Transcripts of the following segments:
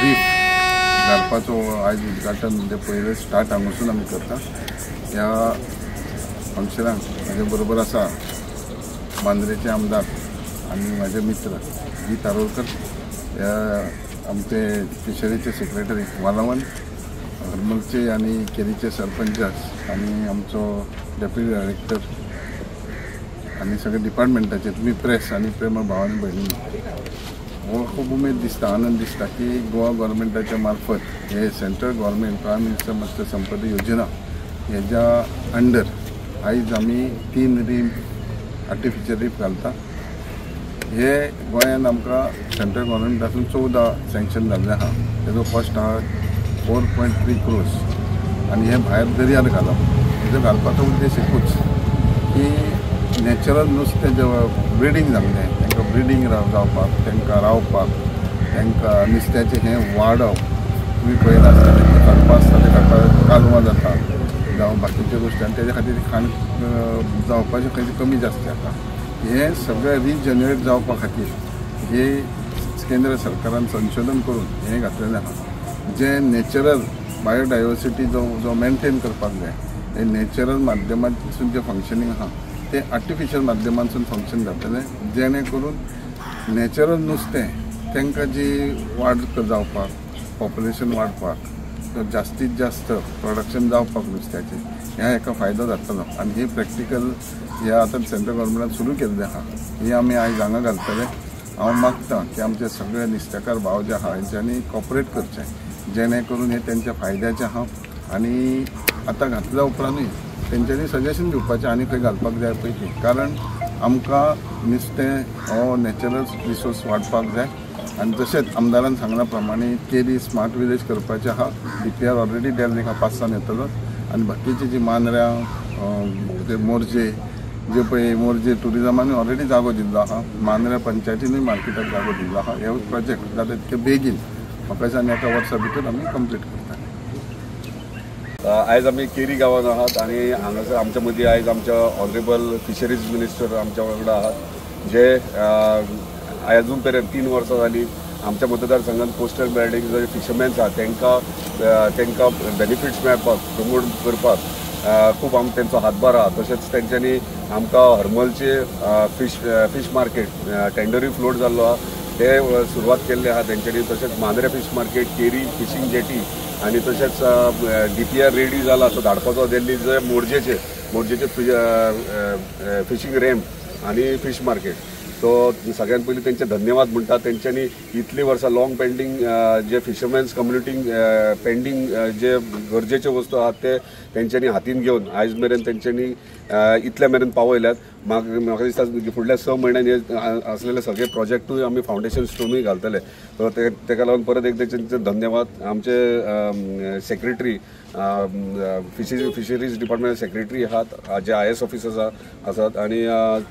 Reef घालपाचो आज उद्घाटन म्हणजे पहिले स्टार्ट हांगासून आमी करता। ह्या फंक्शनाक म्हाजे बरोबर आसा मांद्रेचे आमदार आनी म्हाजे मित्र जी तारोळकर, ह्या आमचे फिशरीचे सेक्रेटरी वालावन, हरमलचे आनी केरीचे सरपंच आनी आमचो डेप्युटी डायरेक्टर आनी सगळे डिपार्टमेंटाचे तुमी प्रेस आनी प्रेमळ भाव आनी भयणी, हो खूब उमेद दिसता, आनंद दिसता की गोवा गव्हर्मेंटाच्या मार्फत हे सेंट्रल गव्हर्मेंट प्रायम मिनिस्टर मत्स्य संपदा योजना हेच्या अंडर आयज आमी 3 रीफ आर्टिफिशियल रीफ घालता। हे गोंयान आमकां सेंट्रल गव्हर्मेंटासून 14 सँक्शन जाल्ले आहा। तेजो कॉस्ट आहा 4.3 crores आनी हे भायर दर्यार घालप। हेजो घालपाचो उद्देश एकूच की नॅचरल नुस्तें जे ब्रिडींग जाल्लें तांकां ब्रिडींग जावपाक, तांकां रावपाक, तांकां नुस्त्याचें हें वाडप। तुमी पळयला आसतलें कालवां आसता ताका कालवां जाता जावं बाकीच्यो गोश्टी आनी तेजे खातीर खाण जावपाचें खंय कमी जास्त जाता। हे सगळें रिजनरेट जावपा खातीर हे केंद्र सरकारान संशोधन करून हें घातलेलें आहा। जे नॅचरल बायोडायवर्सिटी जो मेंटेन करपाक जाय, हे नॅचरल माध्यमांतसून जे फंक्शनींग आहा ते आर्टिफिशियल माध्यमांतसून फंक्शन जातलें, जेणे करून नॅचरल नुस्तें तांकां जी वाड जावपाक, पॉप्युलेशन वाडपाक, जास्तीत जास्त प्रोडक्शन जावपाक नुस्त्याचें ह्या हेका फायदो जातलो। आनी ही प्रॅक्टिकल हे आतां सेंट्रल गव्हर्मेंटान सुरू केल्लें आहा, ही आमी आयज हांगा घालतले। हांव मागतां की आमचे सगळे नुस्तेकार भाव जे आहा हेंच्यांनी कॉपरेट करचें, जेणे करून हे तेंच्या फायद्याचें आहा। आनी आतां घातल्या उपरांतूय तेंच्यांनी सजेशन दिवपाचें आनी खंय घालपाक जाय पळय, कारण आमकां नुस्तें हो नॅचरल रिसोर्स वाडपाक जाय। आनी तशेंच आमदारान सांगला प्रमाणे केरी स्मार्ट विलेज करपाचें आहा। DPR ऑलरेडी डेल 5 येतलो आनी बाकीची जी मांद्र्या ते मोर्जे जे पळय मोर्जे टुरिजमानूय ऑलरेडी जागो दिल्लो आहा, मांद्र्या पंचायतीनूय मार्केटाक जागो दिल्लो आहा। हे प्रोजेक्ट जाता तितके बेगीन म्हाका दिसता एका वर्सा भितर आमी कंप्लीट करता। आयज आमी केरी गांवांत आहात आनी हांगासर आमच्या मदीं आयज आमच्या ऑनरेबल फिशरीज मिनिस्टर आमच्या वांगडा आहात, जे अजून पर्यंत 3 वर्सां जालीं आमच्या मतदारसंघात कोस्टल बेल्टींग जे फिशरमॅन्स आहात तांकां बेनिफिट्स मेळपाक प्रमोट करपाक खूब तेंचो हातभार आहा। तशेंच तेंच्यांनी आमकां हरमलचे फिश मार्केट टेंडरूय फ्लोट जाल्लो आहा, ते सुरवात केल्ले आहा तेंच्यांनी। तशेंच मांद्र्या fish market, Keri fishing jetty आनी तशेंच DPR रेडी जाला तो धाडपाचो दिल्ली जे मोर्जेचे फिशींग रॅम्प आनी फिश मार्केट। सो सगळ्यात पयलीं तेंचे धन्यवाद म्हणटा। तेंच्यांनी इतली वर्सां लॉंग पेंडींग जे फिशरमॅन्स कम्युनिटींक पेंडींग जे गरजेचे वस्तू आहात ते तेंच्यांनी हातीन घेवन आयज मेरेन तेंच्यांनी इतल्या मेरेन पावयल्यात। म्हाका दिसता फुडल्या 6 म्हयन्यान हे असलेले सगळे प्रोजेक्टूय आमी फावंडेशन स्टोनूय घालतले। सो तेका लागून परत एकदा तेंचे धन्यवाद। आमचे सेक्रेटरी फिशरीज डिपार्टमेंट सेक्रेटरी आहात, जे IS ऑफिसर्स आसात आनी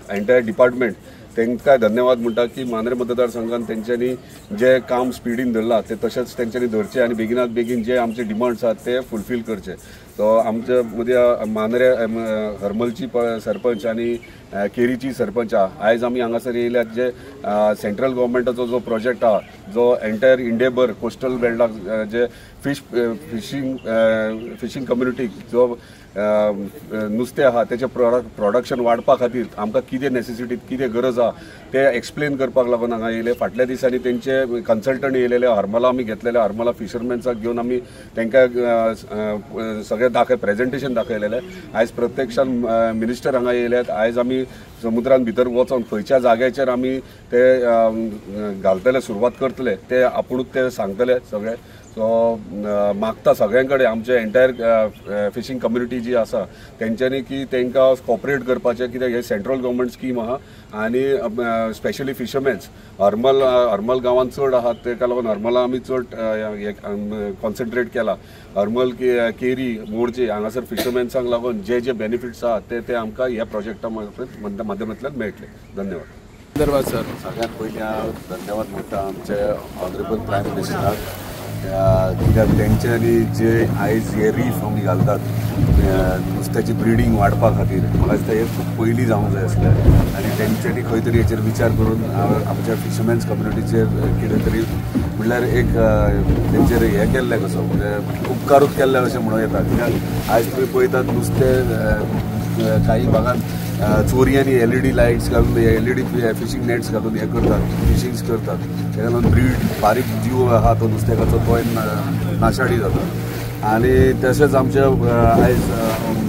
एंटायर डिपार्टमेंट तांकां धन्यवाद म्हणटा की मांद्रे मतदारसंघात तेंच्यांनी जे काम स्पिडीन धरलां ते तशेंच तेंच्यांनी धरचें आनी बेगिनात बेगीन जे आमचे डिमांड्स आहात ते फुलफील करचे। सो आमच्या मदीं मांद्रे हरमलची सरपंच आनी केरीची सरपंच आहा। आयज आमी हांगासर येयल्यात जे सेंट्रल गव्हर्मेंटाचो जो प्रोजेक्ट आहा, जो एंटायर इंडियाभर कोस्टल बेल्टाक जे फिशींग कम्युनिटीक जो नुस्तें आहा तेचे प्रोडक्शन वाडपा खातीर आमकां कितें नेसेसिटी कितें गरज आहा ते एक्सप्लेन करपाक लागून हांगा येयले। फाटल्या दिसांनी तेंचे कन्सल्टंट येयलेले हरमला आमी घेतलेले, हरमला फिशरमॅन्साक घेवन आमी तांकां सगळें प्रेजेंटेशन दाखयलेलें। आयज प्रत्यक्षान मिनिस्टर हांगा येयल्यात। आयज आमी समुद्रान भितर वचोन खंयच्या जाग्याचेर आमी ते घालतले, सुरवात करतले ते आपुणूच ते सांगतले सगळे। सो मागता सगळ्यां कडेन आमचे एंटायर फिशींग कम्युनिटी जी आसा तेंच्यांनी की तांकां कॉपरेट करपाचें, कित्याक हे सेंट्रल गव्हर्मेंट स्कीम आहा आनी स्पेशली फिशरमॅन्स हरमल गांवांत चड आहात, ताका लागून हरमला आमी चड कॉन्सन्ट्रेट केला। हरमल केरी मोर्जे हांगासर फिशरमॅन्सांक लागून जे जे बेनिफिट्स आहात ते आमकां ह्या प्रोजेक्टा माध्यमांतल्यान मेळटले। धन्यवाद। सर सगळ्यात पयलीं हांव धन्यवाद म्हणटा आमचे ऑनरेबल प्रायम मिनिस्टराक कित्याक तेंच्यांनी जे आयज हे रीफ आमी घालतात नुस्त्याची ब्रिडींग वाडपा खातीर म्हाका दिसता हे खूब पयलीं जावंक जाय आसलें आनी तेंच्यांनी खंय तरी हेचेर विचार करून आमच्या फिशरमॅन्स कम्युनिटीचेर कितें तरी म्हणल्यार एक तेंचेर हें केल्लें कसो म्हणजे उपकारूच केल्ले अशें म्हणूं येता कित्याक आयज तुमी पळयतात नुस्तें काही भागांत चोरयांनी LED लायट्स घालून LED फिशींग नेट्स घालून हे करतात फिशिंग्स करतात तेका लागून ब्रीड बारीक जीव आहा तो नुस्तेकाचो तोय नाशाडी जाता आनी तशेंच आमच्या आयज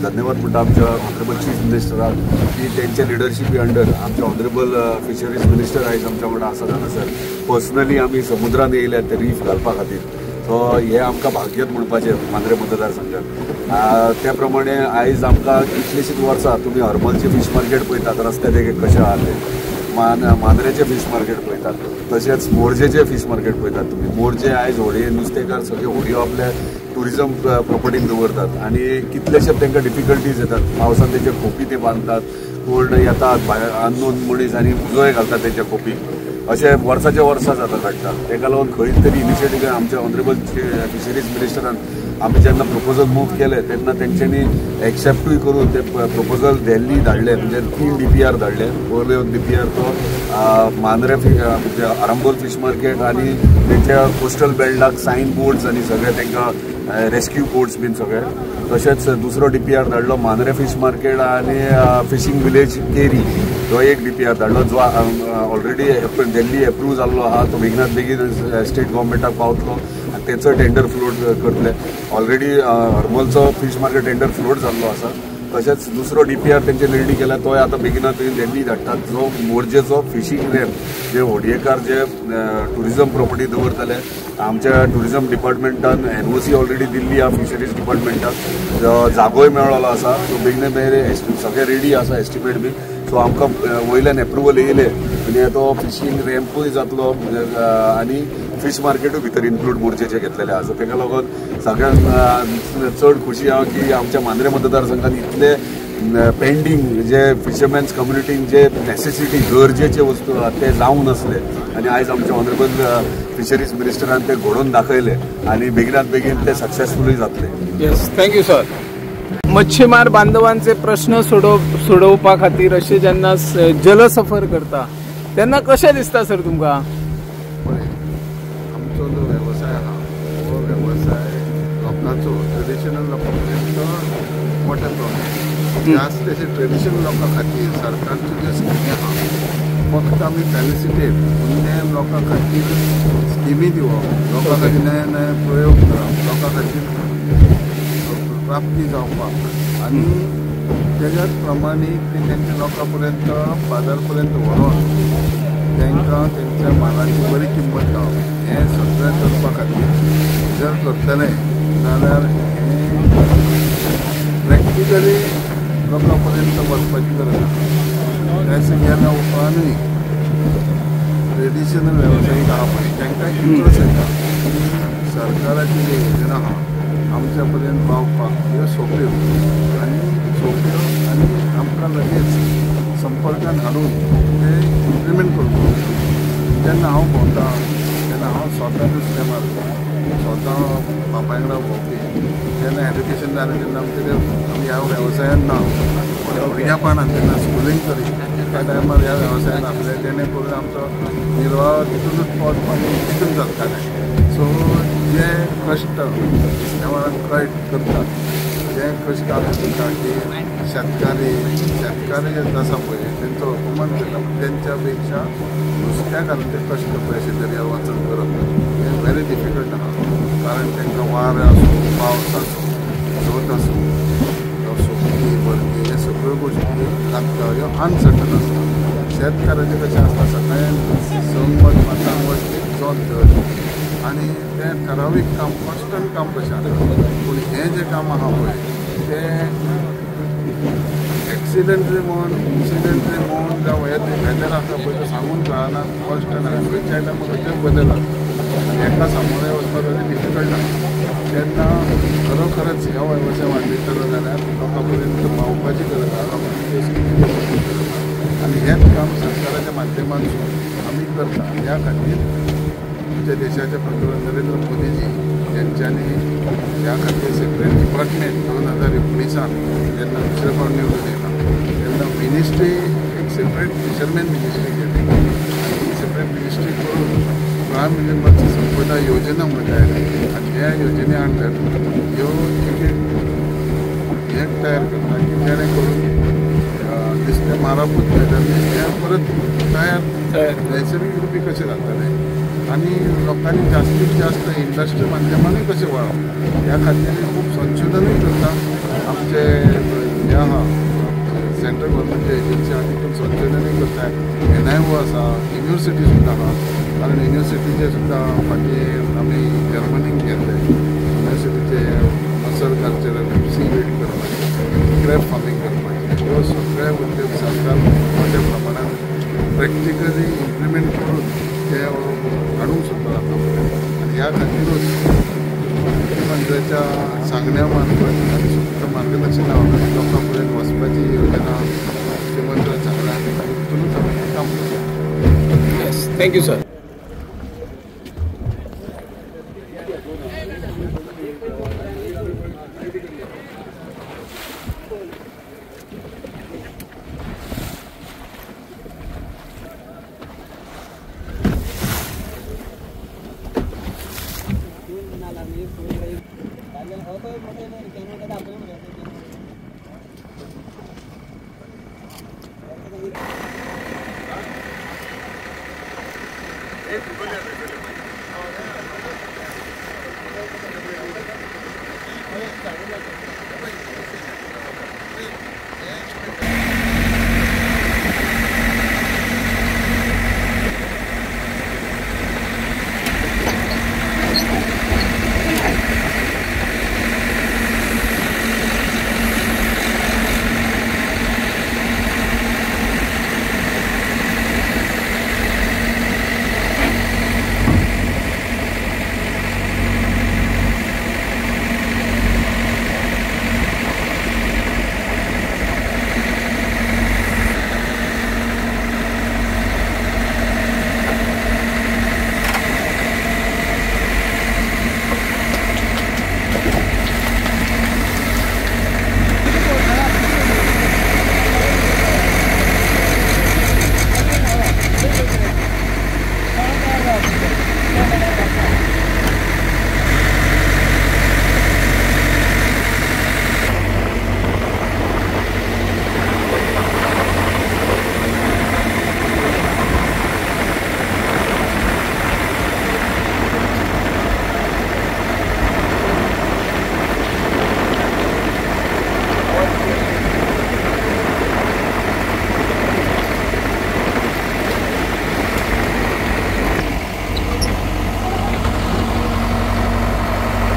धन्यवाद म्हणटा आमच्या ऑनरेबल चीफ मिनिस्टराक की तेंच्या लिडरशिपी अंडर आमचे ऑनरेबल फिशरीज मिनिस्टर आयज आमच्या वांगडा आसात हांगासर पर्सनली आमी समुद्रान येयल्यात ते रीफ घालपा खातीर सो हे आमकां भाग्यच म्हणपाचें मांद्रे मतदारसंघात त्या प्रमाणे आयज आमकां कितलींशींच वर्सां तुमी हरमलचें फीश मार्केट पळयतात रस्त्या देगेक कशें आहा तें मांद्रेचें फीश मार्केट पळयतात तशेंच मोरजेचें फीश मार्केट पळयतात तुमी मोरजे आयज होडये नुस्तेकार सगळे होडयो आपले टुरिजम प्रॉपर्टीन दवरतात आनी कितलेशे तांकां डिफिकल्टीज येतात पावसान तेंचे खोपी ते बांदतात कोण येतात अननोन मनीस आनी उजोय घालतात तेंच्या खोपीक अशें वर्साच्या वर्सां जाता काडटा ताका लागून खंय तरी इनिशिएटीव आमच्या ऑनरेबल फिशरीज मिनिस्टरान आमी जेन्ना प्रपोजल मूव केले तेन्ना तेंच्यांनी एक्सेप्टूय करून ते प्रपोजल दिल्ली धाडले म्हणजे 3 DPR धाडले ओल्यो DPR तो मांद्रे आरंबोल फीश मार्केट आनी तेंच्या कोस्टल बेल्टाक सायन बोर्ड्स आनी सगळे तांकां रेस्क्यू बोट्स बीन सगळे तशेंच दुसरो DPR धाडलो मांद्रे फीश मार्केट आनी फिशींग विलेज केरी तो एक DPR धाडलो जो ऑलरेडी दिल्ली एप्रूव जाल्लो आहा तो बेगिनात बेगीन स्टेट गव्हर्मेंटाक पावतलो आनी तेचो टेंडर फ्लोट करतले ऑलरेडी हरमलचो फीश मार्केट टेंडर फ्लोट जाल्लो आसा तशेंच दुसरो DPR तेंचे रेडी केला तोय आतां बेगिनात बेगीन दिल्ली धाडटात जो मोरजेचो फिशींग रॅम्प जे होडयेकार जे टुरिजम प्रॉपर्टी दवरतले आमच्या टुरिजम डिपार्टमेंटान NOC ऑलरेडी दिल्ली आहा फिशरीज डिपार्टमेंटाक जागोय मेळ्ळो आसा तो बेगिना बेगीन सगळे रेडी आसा एस्टिमेट बी सो आमकां वयल्यान एप्रुवल येयले आनी तो फिशींग रॅम्पूय जातलो आनी फीश मार्केटूय भितर इन्क्लूड मोरजेचे घेतलेले आसा ताका लागून सगळ्यांत चड खुशी आहा की आमच्या मांद्रे मतदारसंघात इतले पेंडींग जे फिशरमॅन्स कम्युनिटीन जे नेसेसिटी गरजेचे वस्तू आहा ते जावंक नासले आनी आयज आमच्या ऑनरेबल फिशरीज मिनिस्टरान ते घडोवन दाखयले आनी बेगिनात बेगीन ते सक्सेसफुलूय जातले येस थँक्यू सर मच्छीमार बांधवांचे प्रश्न सोडोवपा खातीर अशें जेन्ना जल सफर करता तेन्ना कशें दिसता सर तुमकां आमचो जो वेवसाय आहा हो वेवसाय लोकांचो ट्रेडिशनल लोकां पर्यंत मोठ्या प्रमाणात जास्त अशे ट्रेडिशनल लोकां खातीर सरकारच्यो ज्यो स्किमी आहा फक्त आमी फॅलिसिटेट उरल्या लोकां खातीर स्किमी दिवप लोकां खातीर नवे नवे प्रयोग करप लोकां खातीर प्राप्ती जावपाक आनी तेज्याच प्रमाणीत ते तेंच्या लोकां पर्यंत बाजार पर्यंत व्हरोन तांकां तेंच्या मालाची बरी किंमत गावप हें सगळें करपा खातीर जर करतले जाल्यार हें प्रॅक्टिकली लोकां पर्यंत वचपाची गरज आसा त्या सगळ्या उपरांतूय ट्रेडिशनल वेवसायीक आहा पळय तांकां इंट्रस्ट येता सरकाराची जी योजना आहा आमच्या पर्यंत पावपाक ह्यो सोप्यो आनी आमकां लगेच संपर्कान हाडून ते इम्प्लिमेंट करपाक जेन्ना हांव भोंवता तेन्ना हांव स्वता नुस्तें मारता स्वता बापाय वांगडा भोंवपी जेन्ना एड्युकेशन जालें तेन्ना आमी ह्या वेवसायान ना पूण भुरग्यापणान जेन्ना स्कुलींग करी त्या टायमार ह्या वेवसायान आपले जेणे करून आमचो निर्वाह तितूनच पोट पाणी तितून जातालें सो जे कश्ट नुस्तेमारान करतात जे कश्ट आमी करता की शेतकारी जे आसा पळय तेंचो अपमान करता तेंच्या पेक्षा नुस्त्याकारान ते कश्ट पयशे दर्यार वचून करप हें व्हेरी डिफिकल्ट आहा कारण तांकां वारें आसूं पावस आसूं जोत आसूं सोंपी भरती हे सगळ्यो गोश्टी लागता ह्यो अनसर्टन आसता शेतकाराचें कशें आसता सकाळी 6 वच 5 वच जोत धर आनी तें ठरावीक काम कॉन्स्टंट काम कशें आसता पूण हें जें काम आहा पळय तें एक्सिडेंटली म्हण इन्सिडेंटली म्हण जावं हें वेदर आसा पळय तो सांगून कळना कॉन्स्टंट आसा खंयच्या टायमार खंयचेच बदल आसता आनी हेका सामोरे वचपाक वेरी डिफिकल्ट आसा तेन्ना खरोखरच ह्या वेवसाय वाडयतलो जाल्यार लोकां पर्यंत पावपाची गरज आहा लोकांची स्किमी दिवपाची गरज आहा आनी हेंच काम सरकाराच्या माध्यमांतसून आमी करता ह्या खातीर आमच्या देशाचे देशाचे पंतप्रधान नरेंद्र मोदीजी यांच्यानी ह्या खातीर सेपरेट डिपार्टमेंट 2019 जेन्ना दुसरे फावट निवडून येयला तेन्ना मिनिस्ट्री एक सेपरेट फिशरमॅन मिनिस्ट्री केली आनी सेपरेट मिनिस्ट्री करून प्रायम मिनिस्टर मत्स्य संपदा योजना म्हणून आयली आनी ह्या योजने अंडर ह्यो एक हे तयार करता की जेणे करून नुस्तें मारपूच जायना नुस्तें परत तयार नैसर्गिक रुपी कशें जातलें आनी लोकांनी जास्तीत जास्त इंडस्ट्री माध्यमानूय कशें वळप ह्या खातीर खूब संशोधनूय करता आमचे जे आहा सेंट्रल गव्हर्मेंटचे एजन्सी आहा तितून संशोधनूय करता NIO आसा युनिवर्सिटी सुद्दां आहा कारण युनिवर्सिटीचे सुद्दां फाटीं आमी जर्मनीक गेल्ले युनिवर्सिटीचे मसल कल्चरल सी बिल्ड करपाचे क्रॅप फार्मींग करपाचे ह्यो सगळे उद्योग सरकार मोठ्या प्रमाणात प्रॅक्टिकली इम्प्लिमेंट करून ते हाडूंक सोदता आनी ह्या खातीरूच मुख्यमंत्र्याच्या सांगण्या मार्फत आनी सुद्दां मार्गदर्शना लोकां पर्यंत वचपाची योजना मुख्यमंत्र्यान सांगल्या आनी तितूनच आमी काम करता. Yes, thank you sir. एक